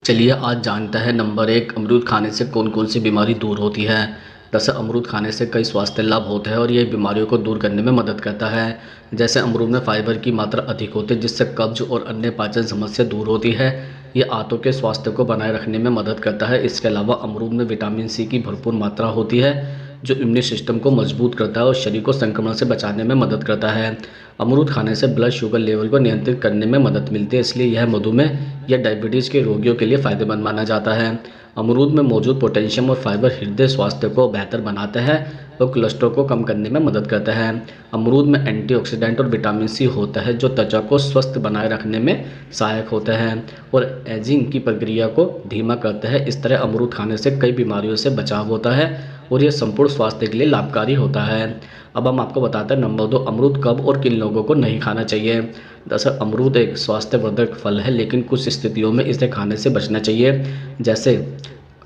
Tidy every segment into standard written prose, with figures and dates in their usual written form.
चलिए आज जानते हैं नंबर एक अमरूद खाने से कौन कौन सी बीमारी दूर होती है। दरअसल अमरूद खाने से कई स्वास्थ्य लाभ होते हैं और ये बीमारियों को दूर करने में मदद करता है। जैसे अमरूद में फाइबर की मात्रा अधिक होती है जिससे कब्ज और अन्य पाचन समस्या दूर होती है। ये आंतों के स्वास्थ्य को बनाए रखने में मदद करता है। इसके अलावा अमरूद में विटामिन सी की भरपूर मात्रा होती है जो इम्यून सिस्टम को मजबूत करता है और शरीर को संक्रमण से बचाने में मदद करता है। अमरूद खाने से ब्लड शुगर लेवल को नियंत्रित करने में मदद मिलती है, इसलिए यह मधुमेह या डायबिटीज़ के रोगियों के लिए फ़ायदेमंद माना जाता है। अमरूद में मौजूद पोटेशियम और फाइबर हृदय स्वास्थ्य को बेहतर बनाते हैं और कोलेस्ट्रॉल को कम करने में मदद करता है। अमरूद में एंटीऑक्सीडेंट और विटामिन सी होता है जो त्वचा को स्वस्थ बनाए रखने में सहायक होता है और एजिंग की प्रक्रिया को धीमा करता है। इस तरह अमरूद खाने से कई बीमारियों से बचाव होता है और यह संपूर्ण स्वास्थ्य के लिए लाभकारी होता है। अब हम आपको बताते हैं नंबर 2 अमरूद कब और किन लोगों को नहीं खाना चाहिए। दरअसल अमरूद एक स्वास्थ्यवर्धक फल है लेकिन कुछ स्थितियों में इसे खाने से बचना चाहिए। जैसे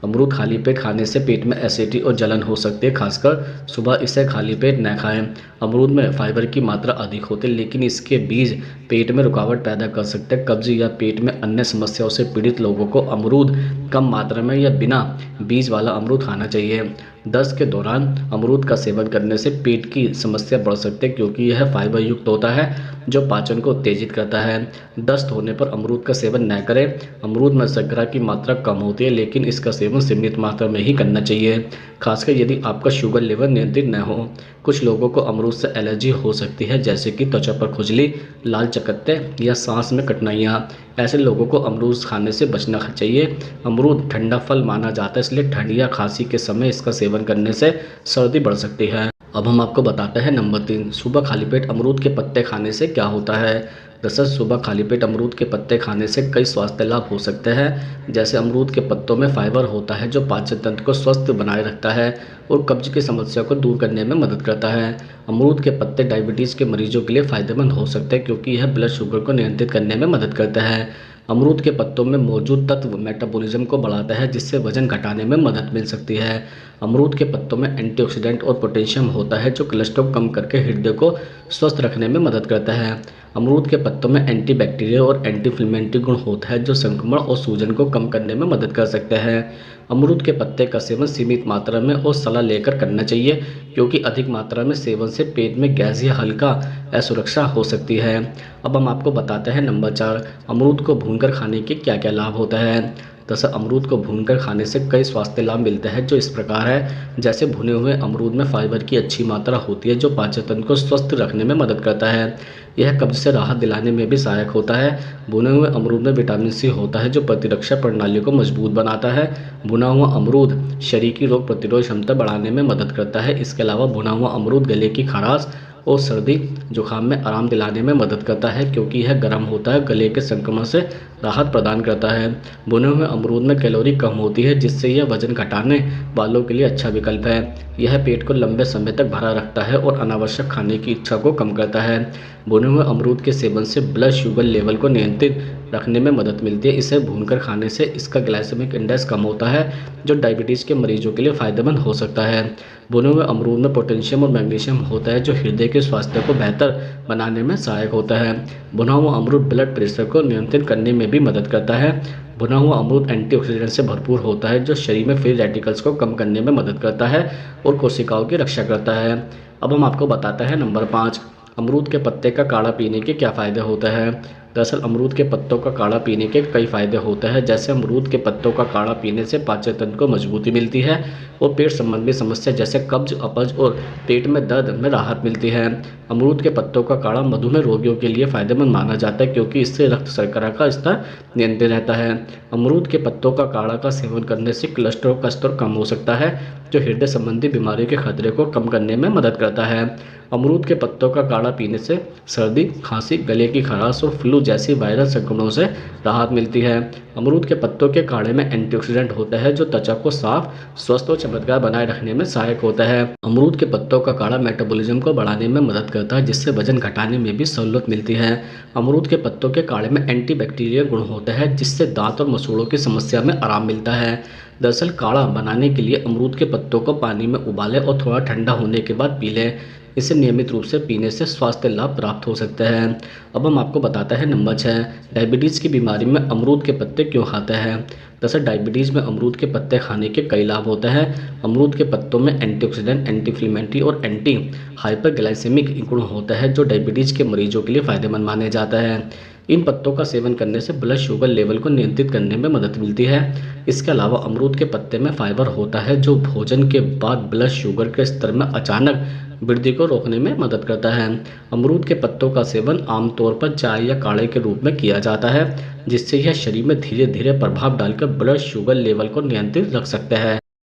अमरूद खाली पेट खाने से पेट में एसिडिटी और जलन हो सकती है, खासकर सुबह इसे खाली पेट न खाएं। अमरूद में फाइबर की मात्रा अधिक होती है लेकिन इसके बीज पेट में रुकावट पैदा कर सकते हैं। कब्ज या पेट में अन्य समस्याओं से पीड़ित लोगों को अमरूद कम मात्रा में या बिना बीज वाला अमरूद खाना चाहिए। दस्त के दौरान अमरूद का सेवन करने से पेट की समस्या बढ़ सकती है क्योंकि यह फाइबर युक्त होता है जो पाचन को उत्तेजित करता है। दस्त होने पर अमरूद का सेवन न करें। अमरूद में शर्करा की मात्रा कम होती है लेकिन इसका सेवन सीमित मात्रा में ही करना चाहिए, खासकर यदि आपका शुगर लेवल नियंत्रित न हो। कुछ लोगों को अमरूद से एलर्जी हो सकती है जैसे कि त्वचा पर खुजली, लाल चकत्ते या सांस में कठिनाइयाँ। ऐसे लोगों को अमरूद खाने से बचना चाहिए। अमरूद ठंडा फल माना जाता है इसलिए ठंड या खांसी के समय इसका सेवन करने से सर्दी बढ़ सकती है। अब हम आपको बताते हैं नंबर 3 सुबह खाली पेट अमरूद के पत्ते खाने से क्या होता है। दरअसल सुबह खाली पेट अमरूद के पत्ते खाने से कई स्वास्थ्य लाभ हो सकते हैं। जैसे अमरूद के पत्तों में फाइबर होता है जो पाचन तंत्र को स्वस्थ बनाए रखता है और कब्ज की समस्या को दूर करने में मदद करता है। अमरूद के पत्ते डायबिटीज़ के मरीजों के लिए फ़ायदेमंद हो सकते हैं क्योंकि यह ब्लड शुगर को नियंत्रित करने में मदद करता है। अमरूद के पत्तों में मौजूद तत्व मेटाबॉलिज्म को बढ़ाता है जिससे वजन घटाने में मदद मिल सकती है। अमरूद के पत्तों में एंटीऑक्सीडेंट और पोटेशियम होता है जो कोलेस्ट्रॉल कम करके हृदय को स्वस्थ रखने में मदद करता है। अमरूद के पत्तों में एंटीबैक्टीरियल और एंटी-इन्फ्लेमेटरी गुण होता है जो संक्रमण और सूजन को कम करने में मदद कर सकते हैं। अमरूद के पत्ते का सेवन सीमित मात्रा में और सलाह लेकर करना चाहिए क्योंकि अधिक मात्रा में सेवन से पेट में गैस या हल्का असुरक्षा हो सकती है। अब हम आपको बताते हैं नंबर 4 अमरूद को भूनकर खाने के क्या क्या लाभ होता है। दरअसल अमरूद को भूनकर खाने से कई स्वास्थ्य लाभ मिलते हैं जो इस प्रकार है। जैसे भुने हुए अमरूद में फाइबर की अच्छी मात्रा होती है जो पाचन तंत्र को स्वस्थ रखने में मदद करता है। यह कब्ज से राहत दिलाने में भी सहायक होता है। भुने हुए अमरूद में विटामिन सी होता है जो प्रतिरक्षा प्रणाली को मजबूत बनाता है। भुना हुआ अमरूद शरीर की रोग प्रतिरोध क्षमता बढ़ाने में मदद करता है। इसके अलावा भुना हुआ अमरूद गले की खराश और सर्दी जुकाम में आराम दिलाने में मदद करता है क्योंकि यह गर्म होता है, गले के संक्रमण से राहत प्रदान करता है। भुने हुए अमरूद में कैलोरी कम होती है जिससे यह वजन घटाने वालों के लिए अच्छा विकल्प है। यह पेट को लंबे समय तक भरा रखता है और अनावश्यक खाने की इच्छा को कम करता है। भुने हुए अमरूद के सेवन से ब्लड शुगर लेवल को नियंत्रित रखने में मदद मिलती है। इसे भूनकर खाने से इसका ग्लाइसेमिक इंडेक्स कम होता है जो डायबिटीज़ के मरीजों के लिए फ़ायदेमंद हो सकता है। भुने हुए अमरूद में पोटेशियम और मैग्नीशियम होता है जो हृदय के स्वास्थ्य को बेहतर बनाने में सहायक होता है। भुना हुआ अमरूद ब्लड प्रेशर को नियंत्रित करने में भी मदद करता है। भुना हुआ अमरूद एंटीऑक्सीडेंट से भरपूर होता है जो शरीर में फ्री रेडिकल्स को कम करने में मदद करता है और कोशिकाओं की रक्षा करता है। अब हम आपको बताते हैं नंबर 5 अमरूद के पत्ते का काढ़ा पीने के क्या फ़ायदे होते हैं। दरअसल अमरूद के पत्तों का काढ़ा पीने के कई फ़ायदे होते हैं। जैसे अमरूद के पत्तों का काढ़ा पीने से पाचन तंत्र को मजबूती मिलती है और पेट संबंधी समस्या जैसे कब्ज, अपच और पेट में दर्द में राहत मिलती है। अमरूद के पत्तों का काढ़ा मधुमेह रोगियों के लिए फ़ायदेमंद माना जाता है क्योंकि इससे रक्त शर्करा का स्तर नियंत्रित रहता है। अमरूद के पत्तों का काढ़ा का सेवन करने से कोलेस्ट्रॉल का स्तर कम हो सकता है जो हृदय संबंधी बीमारियों के खतरे को कम करने में मदद करता है। अमरूद के पत्तों का काढ़ा पीने से सर्दी, खांसी, गले की खराश और फ्लू जैसी वायरल संक्रमणों से राहत मिलती है। अमरूद के पत्तों के काढ़े में एंटीऑक्सीडेंट होता है जो त्वचा को साफ, स्वस्थ और चमकदार बनाए रखने में सहायक होता है। अमरूद के पत्तों का काढ़ा मेटाबॉलिज्म को बढ़ाने में मदद करता है जिससे वजन घटाने में भी सहूलियत मिलती है। अमरूद के पत्तों के काढ़े में एंटीबैक्टीरियल गुण होता है जिससे दांत और मसूड़ों की समस्या में आराम मिलता है। दरअसल काढ़ा बनाने के लिए अमरूद के पत्तों को पानी में उबालें और थोड़ा ठंडा होने के बाद पी लें। इसे नियमित रूप से पीने से स्वास्थ्य लाभ प्राप्त हो सकते हैं। अब हम आपको बताते हैं नंबर 6, डायबिटीज़ की बीमारी में अमरूद के पत्ते क्यों खाते हैं। दरअसल डायबिटीज़ में अमरूद के पत्ते खाने के कई लाभ होते हैं। अमरूद के पत्तों में एंटीऑक्सीडेंट, एंटी इन्फ्लेमेटरी और एंटी हाइपरग्लाइसेमिक गुण होता है, जो डायबिटीज़ के मरीजों के लिए फ़ायदेमंद माने जाता है। इन पत्तों का सेवन करने से ब्लड शुगर लेवल को नियंत्रित करने में मदद मिलती है। इसके अलावा अमरूद के पत्ते में फाइबर होता है, जो भोजन के बाद ब्लड शुगर के स्तर में अचानक वृद्धि को रोकने में मदद करता है। अमरूद के पत्तों का सेवन आमतौर पर चाय या काढ़े के रूप में किया जाता है, जिससे यह शरीर में धीरे धीरे प्रभाव डालकर ब्लड शुगर लेवल को नियंत्रित रख सकते हैं।